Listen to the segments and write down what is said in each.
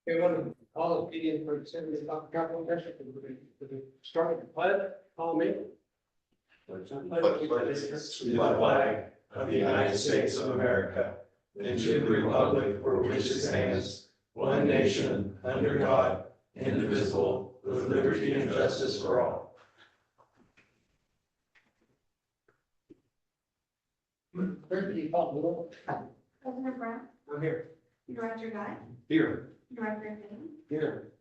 We want to call a meeting for the 7 o'clock capital session. Start with the pledge. Call me. Pledge allegiance to the flag of the United States of America and to the republic for which it stands, one nation, under God, indivisible, with liberty and justice for all. Clerk, you call the roll? President Brown, I'm here. Director Guy, Here. Director Finn, Here.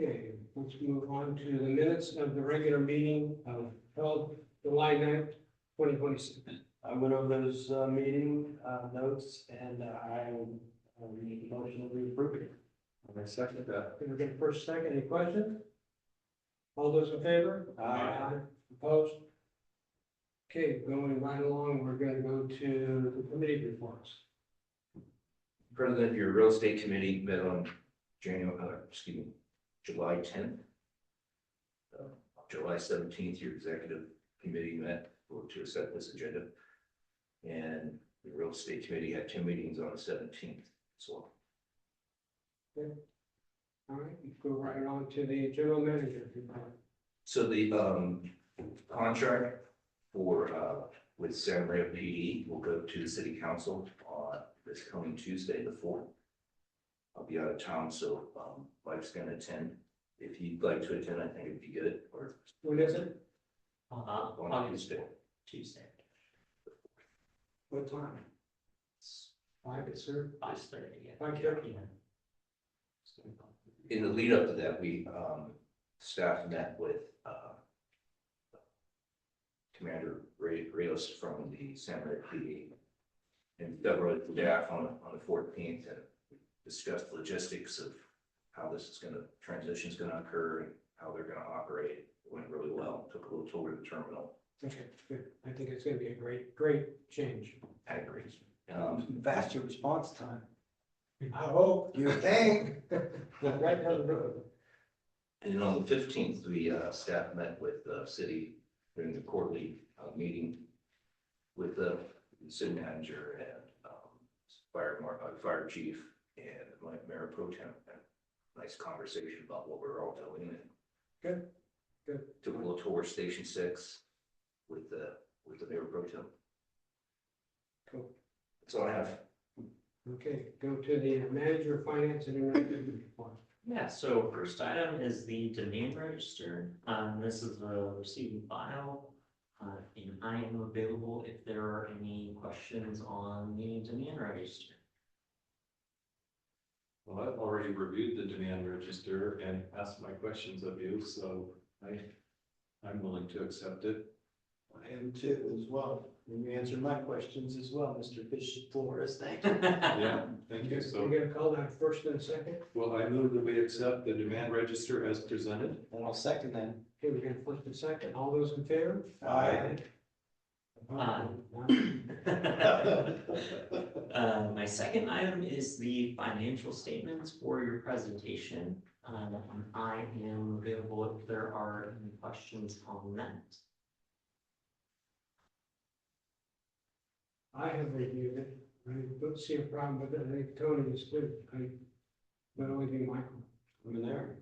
Okay, let's move on to the minutes of the regular meeting of held July 9th, 2026. I went over those meeting notes and I will make a motion to approve it. I second that. Can we get a first, second, any questions? All those in favor? Aye. Opposed? Okay, going right along, we're gonna go to the committee reports. President, your real estate committee met on July 10th. July 17th, your executive committee met to set this agenda. And the real estate committee had 2 meetings on the 17th as well. All right, go right on to the general manager report. So the contract for with San Maria PD will go to the city council on this coming Tuesday, the 4th. I'll be out of town, so wife's gonna attend. If you'd like to attend, I think it'd be good, or When is it? on Tuesday. Tuesday, What time? 5, sir? 5:30. Yeah. 5:30. In the lead up to that, we staff met with Commander Reyes from the San Maria PD and Federal staff on the 14th, and discussed logistics of how this is transition is gonna occur and how they're gonna operate. It went really well. Took a little tour of the terminal. Okay, good. I think it's gonna be a great change. I agree. Faster response time. I hope. You think? Right down the road. And then on the 15th, we staff met with the city during the quarterly meeting with the city manager and fire chief and my mayor pro tem. Had a nice conversation about what we're all doing. And Good. took a little tour of Station 6 with the mayor pro tem. Cool. That's all I have. Okay, go to the manager of finance and administrative report. Yeah, so first item is the demand register. This is a receiving file. And I am available if there are any questions on the demand register. Well, I've already reviewed the demand register and asked my questions of you, so I'm willing to accept it. I am too as well. You answered my questions as well, Mr. Fish Flores. Thank you. Yeah, thank you. So, We're gonna call that first and second. well, I move that we accept the demand register as presented. And I'll second that. Okay, we're gonna first and second. All those in favor? Aye. My second item is the financial statements for your presentation. I am available if there are any questions on that. I have reviewed it. I don't see a problem with it. I think Tony is good. But only be Michael. I'm there.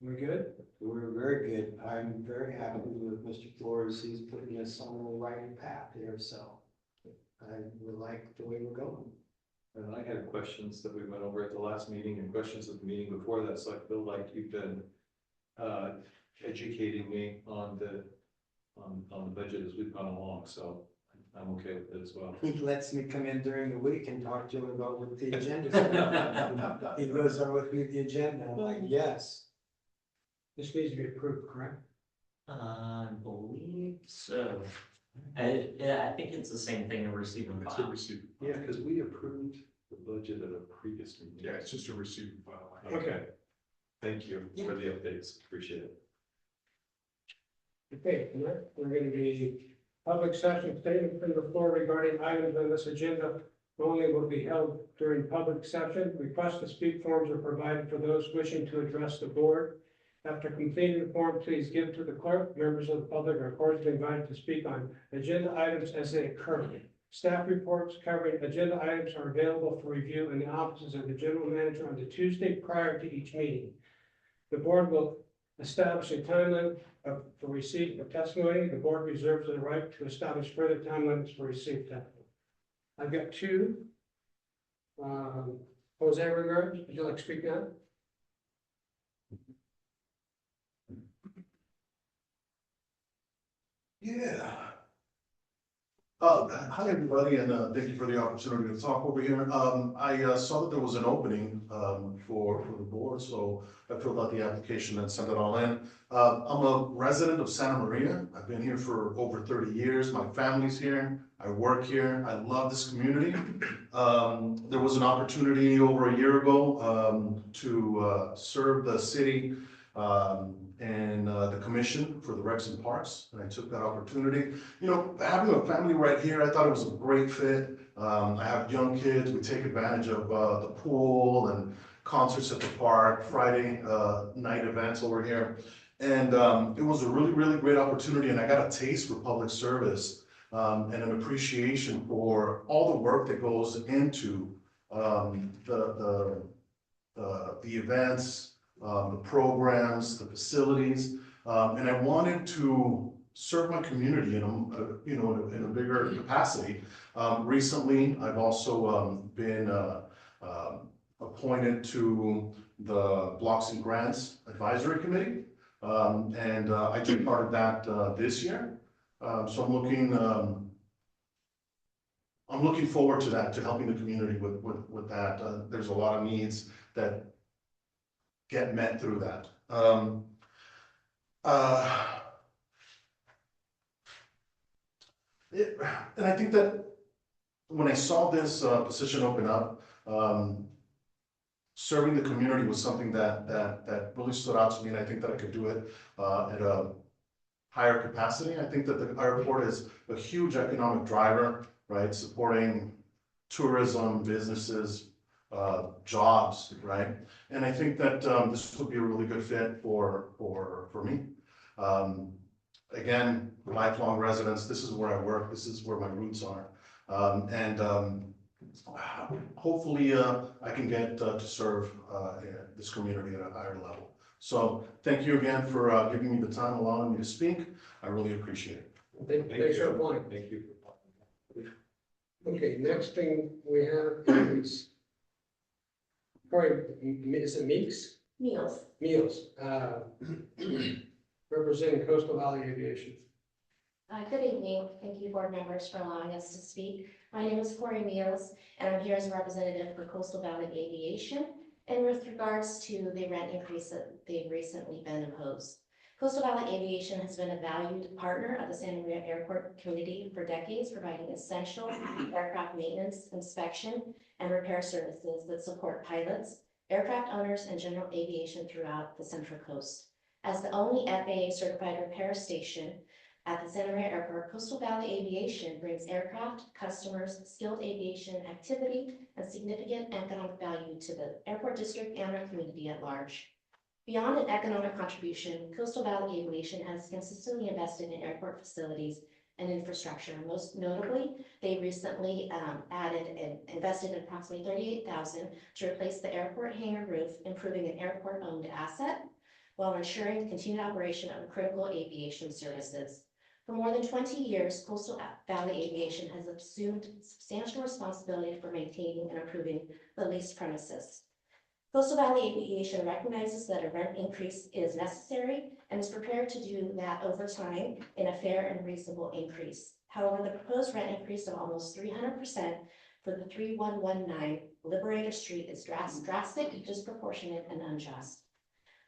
We're good? We're very good. I'm very happy with Mr. Flores. He's putting us on the right path here, so I would like the way we're going. And I had questions that we went over at the last meeting and questions at the meeting before that, so I feel like you've been educating me on the budget as we've gone along, so I'm okay with it as well. He lets me come in during the week and talk to him about what the agenda is. He goes over with me the agenda. I'm like, yes. This needs to be approved, correct? I believe so. I think it's the same thing, a receiving file. Yeah, because we approved the budget at a previous meeting. Yeah, it's just a receiving file. Okay. Thank you for the updates. Appreciate it. Okay, tonight we're gonna be public session statement from the floor regarding items on this agenda only will be held during public session. Request to speak forms are provided for those wishing to address the board. After completing the form, please give to the clerk. Members of the public are cordially invited to speak on agenda items as they occur. Staff reports covering agenda items are available for review in the offices of the general manager on the Tuesday prior to each meeting. The board will establish a time limit for receipt of testimony. The board reserves the right to establish further time limits for receipt of testimony. I've got two. Jose Rivera, would you like to speak now? Yeah. Hi, everybody, and thank you for the opportunity to talk over here. I saw that there was an opening for the board, so I filled out the application and sent it all in. I'm a resident of Santa Maria. I've been here for over 30 years. My family's here. I work here. I love this community. There was an opportunity over a year ago to serve the city and the commission for the Recs and Parks, and I took that opportunity. You know, having a family right here, I thought it was a great fit. I have young kids. We take advantage of the pool and concerts at the park, Friday night events over here. And it was a really, really great opportunity, and I got a taste for public service and an appreciation for all the work that goes into the events, the programs, the facilities, and I wanted to serve my community in a bigger capacity. Recently, I've also been appointed to the Blocks and Grants Advisory Committee, and I took part of that this year. So I'm looking forward to that, to helping the community with that. There's a lot of needs that get met through that. And I think that when I saw this position open up, serving the community was something that really stood out to me, and I think that I could do it at a higher capacity. I think that the airport is a huge economic driver, right? Supporting tourism, businesses, jobs, right? And I think that this would be a really good fit for me. Again, lifelong residents, this is where I work, this is where my roots are. Hopefully I can get to serve this community at a higher level. So thank you again for giving me the time, allowing me to speak. I really appreciate it. Thanks for applying. Thank you. Okay, next thing we have is, is it Meeks? Meals. Representing Coastal Valley Aviation. Good evening. Thank you, board members, for allowing us to speak. My name is Corey Meals, and I'm here as a representative for Coastal Valley Aviation. And with regards to the rent increase that they've recently been imposed. Coastal Valley Aviation has been a valued partner of the Santa Maria Airport community for decades, providing essential aircraft maintenance, inspection, and repair services that support pilots, aircraft owners, and general aviation throughout the Central Coast. As the only FAA certified repair station at the Santa Maria Airport, Coastal Valley Aviation brings aircraft, customers, skilled aviation activity, and significant economic value to the airport district and our community at large. Beyond an economic contribution, Coastal Valley Aviation has consistently invested in airport facilities and infrastructure. Most notably, they recently added and invested in approximately $38,000 to replace the airport hangar roof, improving an airport-owned asset, while ensuring continued operation of critical aviation services. For more than 20 years, Coastal Valley Aviation has assumed substantial responsibility for maintaining and improving the leased premises. Coastal Valley Aviation recognizes that a rent increase is necessary and is prepared to do that over time in a fair and reasonable increase. However, the proposed rent increase of almost 300% for the 3119 Liberator Street is drastic, disproportionate, and unjust.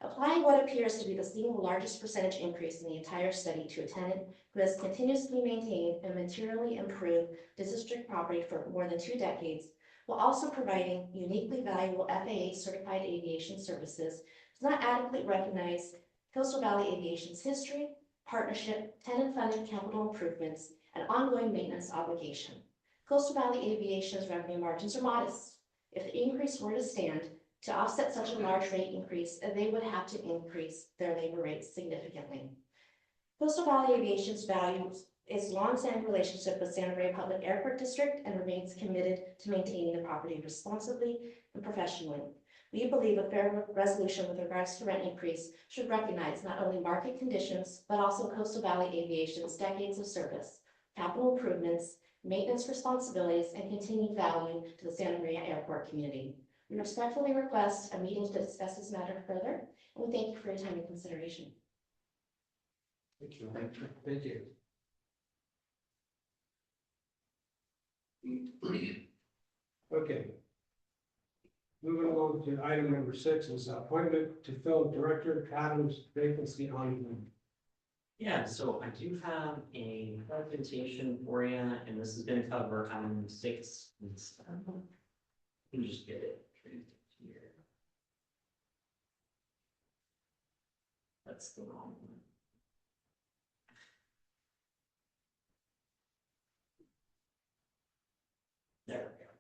Applying what appears to be the single largest percentage increase in the entire study to a tenant who has continuously maintained and materially improved the district property for more than 2 decades, while also providing uniquely valuable FAA certified aviation services, does not adequately recognize Coastal Valley Aviation's history, partnership, tenant-funded capital improvements, and ongoing maintenance obligation. Coastal Valley Aviation's revenue margins are modest. If the increase were to stand, to offset such a large rate increase, they would have to increase their labor rates significantly. Coastal Valley Aviation's values its longstanding relationship with Santa Maria Public Airport District and remains committed to maintaining the property responsibly and professionally. We believe a fair resolution with regards to rent increase should recognize not only market conditions, but also Coastal Valley Aviation's decades of service, capital improvements, maintenance responsibilities, and continued value to the Santa Maria Airport community. We respectfully request a meeting to discuss this matter further, and we thank you for your time and consideration. Thank you. Thank you. Okay. Moving along to item number 6 is appointment to fill Director Adams' vacancy on. Yeah, so I do have a presentation for you, and this is gonna cover item 6 and 7. You can just get it here. That's the wrong one. There we go.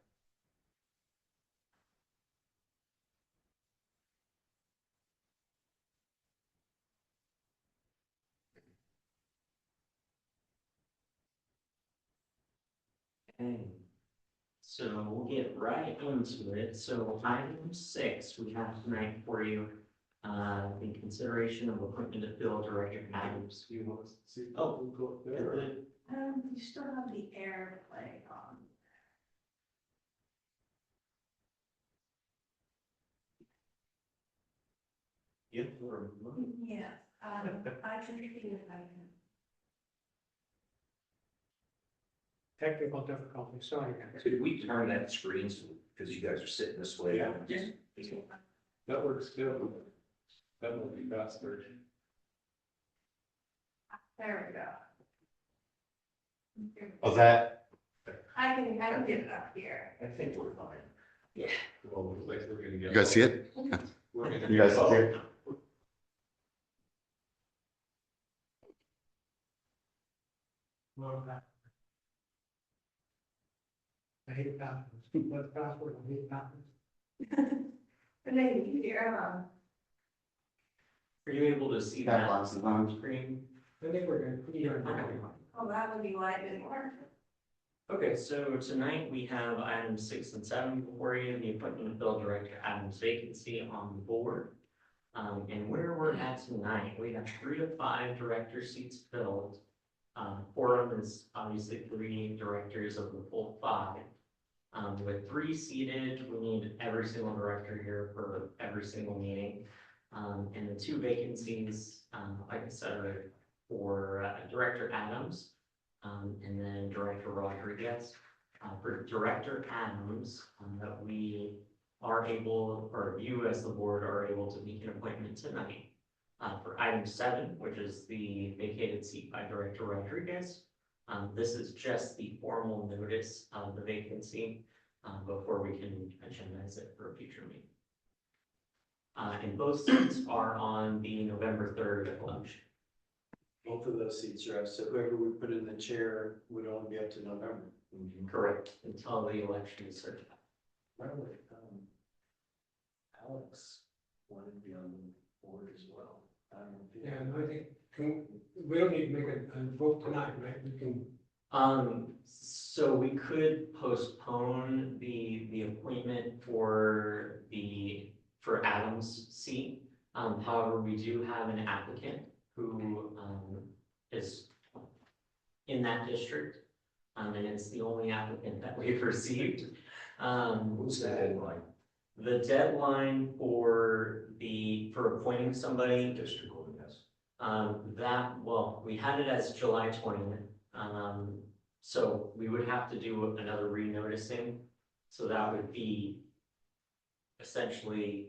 Okay, so we'll get right into it. So item 6 we have tonight for you, in consideration of appointment to fill Director Adams. You want to see? Oh, We'll go there. You still have the airplay on. Yeah, or- Yes, I can see if I can. Technical difficulty, sorry. Could we turn that screen so, because you guys are sitting this way? Yeah. That works good. That will be faster. There we go. Oh, that. I can get it up here. I think we're fine. Well, looks like we're gonna get. You guys see it? We're gonna You guys get- see it? Well, that- I hate passwords. That's password. I hate passwords. And then you can hear, Are you able to see Got that lots of on them. screen? I think we're good. Yeah. oh, that would be why it didn't work. Okay, so tonight we have items 6 and 7 before you, the appointment to fill Director Adams' vacancy on the board. And where we're at tonight, we have 3 to 5 director seats filled. 4 of them is obviously 3 directors of the full 5. With 3 seated, we need every single director here for every single meeting. And the 2 vacancies, like I said, are for Director Adams, and then Director Rodriguez. For Director Adams, that we are able, or you as the board are able to make an appointment tonight. For item 7, which is the vacated seat by Director Rodriguez. This is just the formal notice of the vacancy, before we can agendize it for a future meeting. And both seats are on the November 3rd election. Both of those seats are up, so whoever we put in the chair would only be up to November. Correct. Until the election is certified. Really, Alex wanted to be on the board as well. I don't know if you- Yeah, and I think, we don't need to make a vote tonight, right? We can, So we could postpone the appointment for Adam's seat. However, we do have an applicant who, is in that district. And it's the only applicant that we've received. What's the deadline? The deadline for appointing somebody, District Court, yes. we had it as July 20th. So we would have to do another renoticing. So that would be essentially,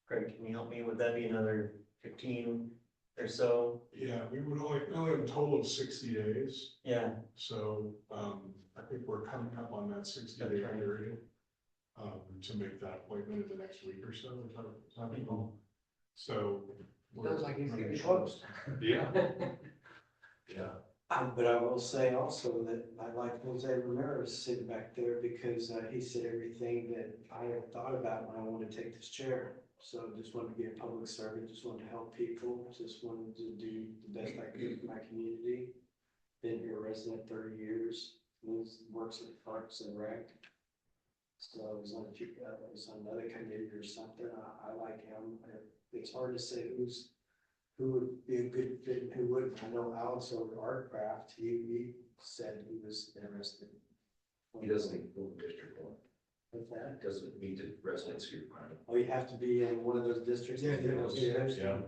Craig, can you help me? Would that be another 15 or so? Yeah, we only have a total of 60 days, Yeah, so, I think we're coming up on that 60-day That's right. period. To make that appointment in the next week or so, is that people? So. sounds like he's getting close. Yeah. Yeah. But I will say also that I like Jose Ramirez sitting back there because he said everything that I had thought about when I wanted to take this chair. So just wanted to be a public servant, just wanted to help people, just wanted to do the best I could for my community. been here resident 30 years, lives, works at Parks and Rec. So he's on, he's on another committee or something. I like him. It's hard to say who would be a good fit and who wouldn't. I know Alex over Artcraft, he said he was interested. He doesn't include District One. With that. Doesn't meet the residency requirement. Oh, you have to be in one of those districts. Yeah, Yeah.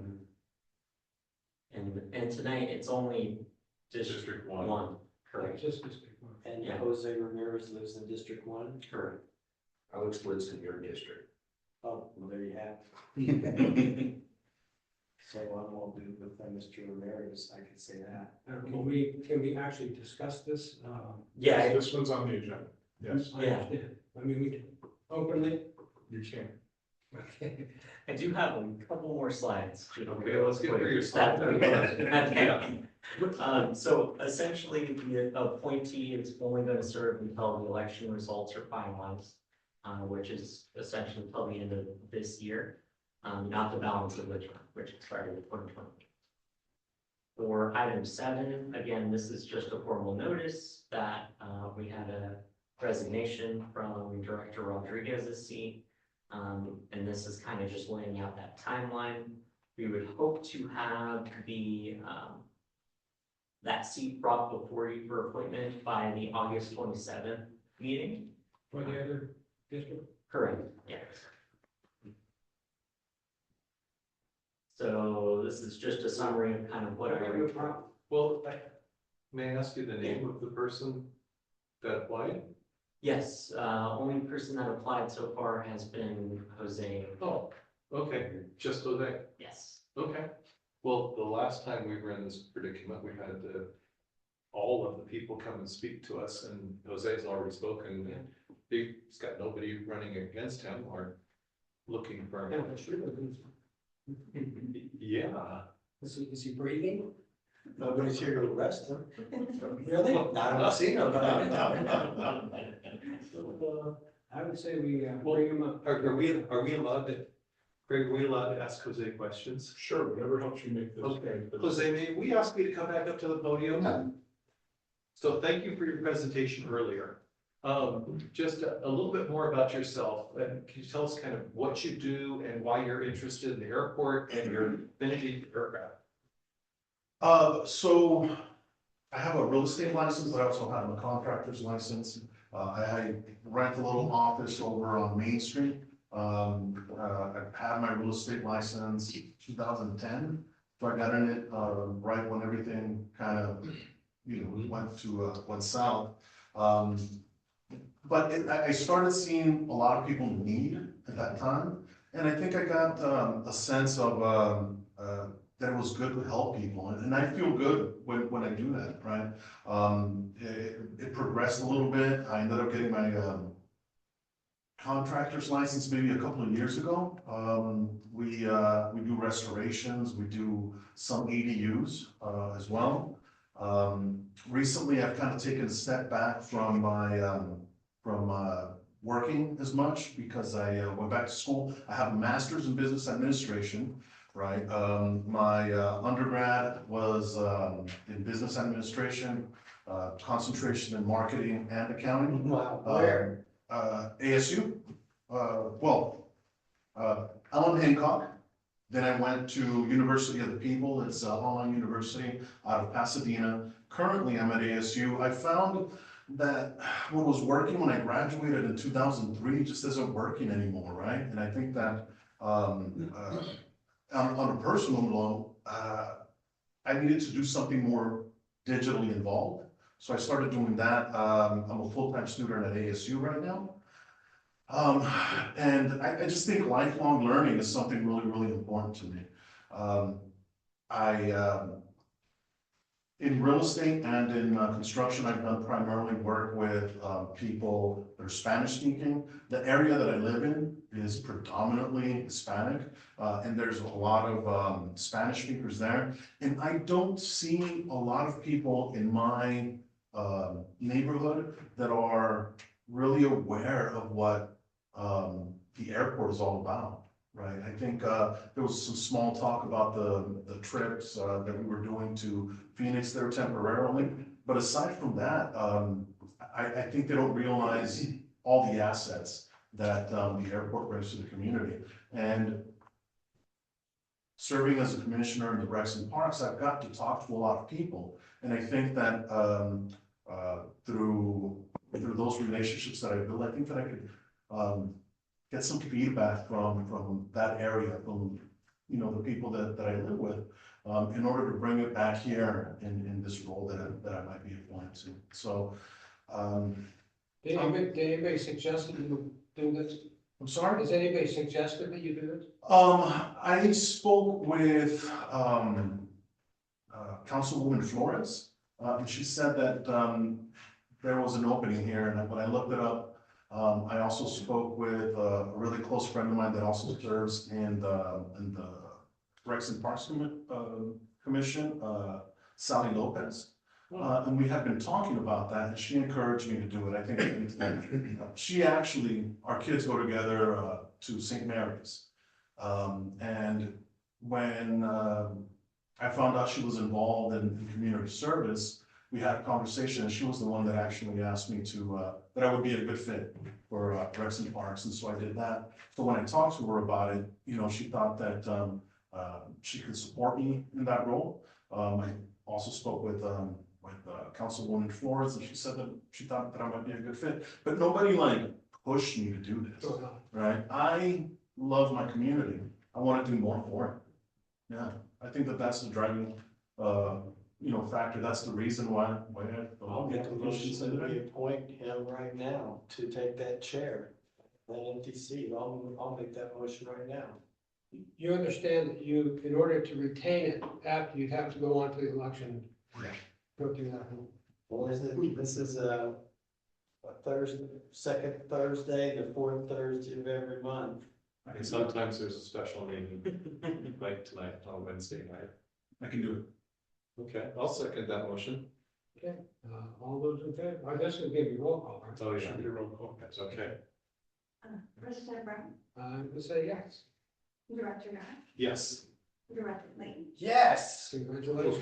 And tonight, it's only District District One. One, correct? Just to stick one. And Yeah. Jose Ramirez lives in District One. Correct. Alex lives in your district. Oh, well, there you have. So I'm all good with Mr. Ramirez, I can say that. Can we actually discuss this? Yeah, This one's on the agenda. Yes, I understand. I mean, we can openly. you can. Okay. I do have a couple more slides. Okay, let's get through your That- slides. Okay. So essentially, the appointee is only going to serve until the election results are finalized, which is essentially until the end of this year, not the balance of the term, which expired in 2020. For item 7, again, this is just a formal notice that we had a resignation from Director Rodriguez's seat. And this is kind of just laying out that timeline. We would hope to have the that seat brought before you for appointment by the August 27th meeting. For the other district? Correct, yes. So this is just a summary of kind of what I. Well, may I ask you the name of the person that applied? Yes, only person that applied so far has been Jose. Oh, okay, just Jose. Yes. Okay. Well, the last time we were in this predicament, we had all of the people come and speak to us, and Jose's already spoken, and he's got nobody running against him or looking for him. Yeah. Is he breathing? Nobody's here to arrest him. Really? I don't see nobody. I would say we bring him up. Are we allowed to, Craig, are we allowed to ask Jose questions? Sure, whatever helps you make this. Okay, Jose, may we ask you to come back up to the podium? So thank you for your presentation earlier. Just a little bit more about yourself, and can you tell us kind of what you do and why you're interested in the airport and your affinity to aircraft? So I have a real estate license, but I also have a contractor's license. I rent a little office over on Main Street. I had my real estate license 2010, so I got in it right when everything kind of, went south. But I started seeing a lot of people in need at that time, and I think I got a sense of that it was good to help people, and I feel good when I do that, right? It progressed a little bit. I ended up getting my contractor's license maybe a couple of years ago. We do restorations, we do some ADUs as well. Recently, I've kind of taken a step back from my working as much because I went back to school. I have a master's in business administration. Right, my undergrad was in business administration, concentration in marketing and accounting. Wow, where? ASU, Allen Hancock. Then I went to University of the People. It's an online university out of Pasadena. Currently, I'm at ASU. I found that what was working when I graduated in 2003 just isn't working anymore, right? And I think that on a personal level, I needed to do something more digitally involved. So I started doing that. I'm a full-time student at ASU right now. And I just think lifelong learning is something really, really important to me. In real estate and in construction, I've done primarily work with people that are Spanish speaking. The area that I live in is predominantly Hispanic, and there's a lot of Spanish speakers there. And I don't see a lot of people in my neighborhood that are really aware of what the airport is all about. Right, I think there was some small talk about the trips that we were doing to Phoenix there temporarily. but aside from that, I think they don't realize all the assets that, the airport brings to the community. And serving as a commissioner in the Recs and Parks, I've got to talk to a lot of people. And I think that, through those relationships that I built, I think that I could, get some feedback from that area, from, you know, the people that I live with, in order to bring it back here in this role that I might be appointed to. So, Did anybody suggest that you do this? I'm sorry? Has anybody suggested that you do this? I spoke with, Councilwoman Flores, and she said that, there was an opening here, and when I looked it up, I also spoke with a really close friend of mine that also serves in the Recs and Parks Commission, Sally Lopez. And we had been talking about that, and she encouraged me to do it. I think she actually, our kids go together to St. Mary's. And when I found out she was involved in community service, we had a conversation, and she was the one that actually asked me to, that I would be a good fit for Recs and Parks, and so I did that. So when I talked to her about it, you know, she thought that she could support me in that role. I also spoke with Councilwoman Flores, and she said that she thought that I might be a good fit, but nobody like pushed me to do this, right? I love my community. I want to do more for it. Yeah, I think that that's the driving, you know, factor. That's the reason why I'll make a motion said that that. we appoint him right now to take that chair, that empty seat. I'll make that motion right now. You understand that you, in order to retain it, after you'd have to go on to the election. Go through that. Well, this is a Thursday, second Thursday, the fourth Thursday of every month. And sometimes there's a special meeting, like tonight on Wednesday night. I can do it. Okay, I'll second that motion. Okay, all those in favor? I guess we'll give you roll call, right? Oh, yeah, your roll call, that's okay. President Brown, I'm gonna say yes. Director Guy, Yes. Director Layton, Yes. Congratulations.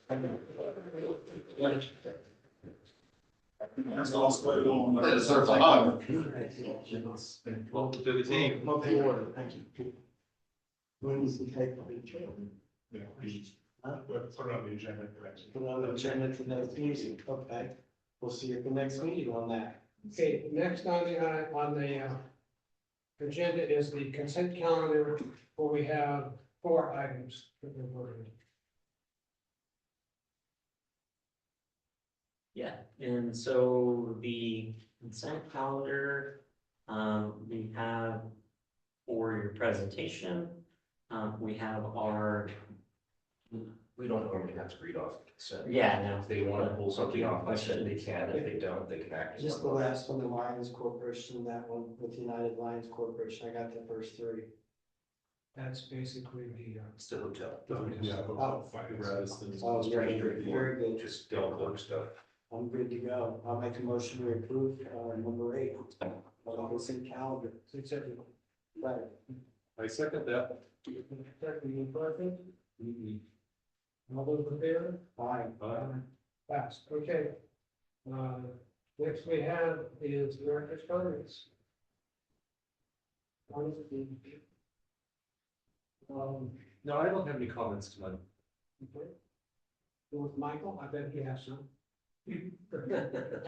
Congratulations. That's also. That deserves a hug. Welcome to the team. Thank you. When does he take the chair? Yeah. Huh? Put it on the agenda for next week. Put on the agenda for next meeting, okay. We'll see you at the next meeting on that. Okay, next on the agenda is the consent calendar, where we have 4 items that we're voting. Yeah, and so the consent calendar, we have for your presentation, we have our, We don't normally have to read off the consent. yeah, no. If they want to pull something off consent, they can. If they don't, they can act. as Just the one. last one, the Lions Corporation, that one with United Lions Corporation, I got the first 3. That's basically the, It's the hotel. Yeah, Oh. rather than. Oh, very good. Just don't work stuff. I'm good to go. I'll make a motion to approve, number 8. Consent calendar. Right. I second that. all those in favor? Fine. Passed, okay. Next we have is director's comments. No, I don't have any comments tonight. Okay. Go with Michael, I bet he has some.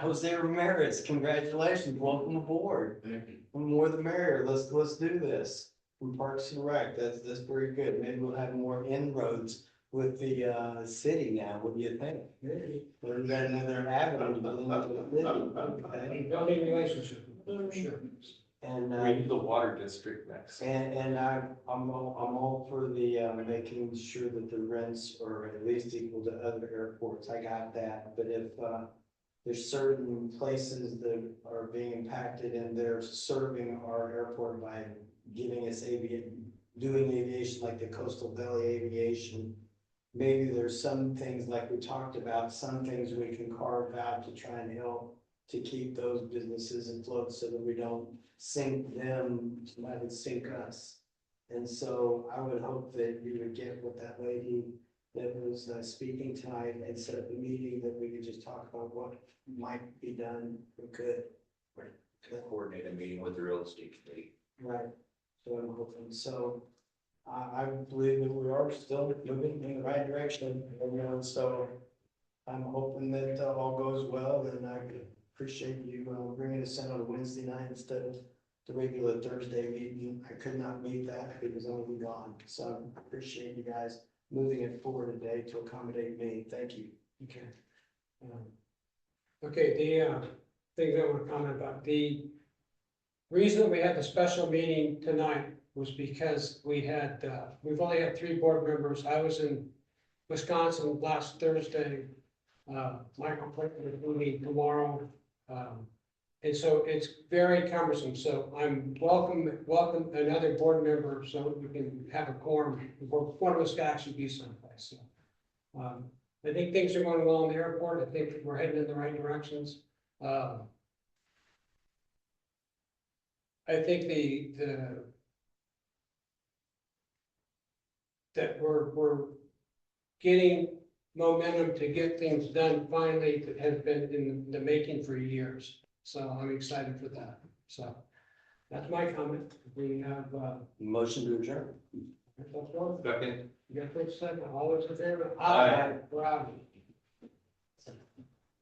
Jose Ramirez, congratulations, welcome aboard. The more the merrier, let's do this. From Parks and Rec, that's very good. Maybe we'll have more inroads with the city now, what do you think? We've got another avenue to get into the city, okay? Building relationship, for sure. And, We need the water district next. and I'm all for the, making sure that the rents are at least equal to other airports, I got that, but if, there's certain places that are being impacted and they're serving our airport by giving us doing aviation like the Coastal Valley Aviation. Maybe there's some things like we talked about, some things we can carve out to try and help to keep those businesses afloat so that we don't sink them, somebody would sink us. And so I would hope that you would get with that lady that was speaking tonight and set up a meeting that we could just talk about what might be done, we could. Coordinate a meeting with the real estate committee. Right, so I'm hoping, so I believe that we are still moving in the right direction, so I'm hoping that all goes well, and I appreciate you bringing us in on a Wednesday night instead of the regular Thursday meeting. I could not meet that because I will be gone, so I appreciate you guys moving it forward today to accommodate me. Thank you. Okay. Okay, the things I want to comment about, the reason we had the special meeting tonight was because we've only had 3 board members. I was in Wisconsin last Thursday. Michael Clinton is moving tomorrow. And so it's very cumbersome. So I'm welcome another board member so we can have a quorum. One of us can actually be someplace. So, I think things are going well in the airport. I think we're heading in the right directions. I think that we're getting momentum to get things done finally that has been in the making for years. So I'm excited for that. So that's my comment. We have, Motion to adjourn. that's one. Second. You got a second. All those in favor? Aye. We're out.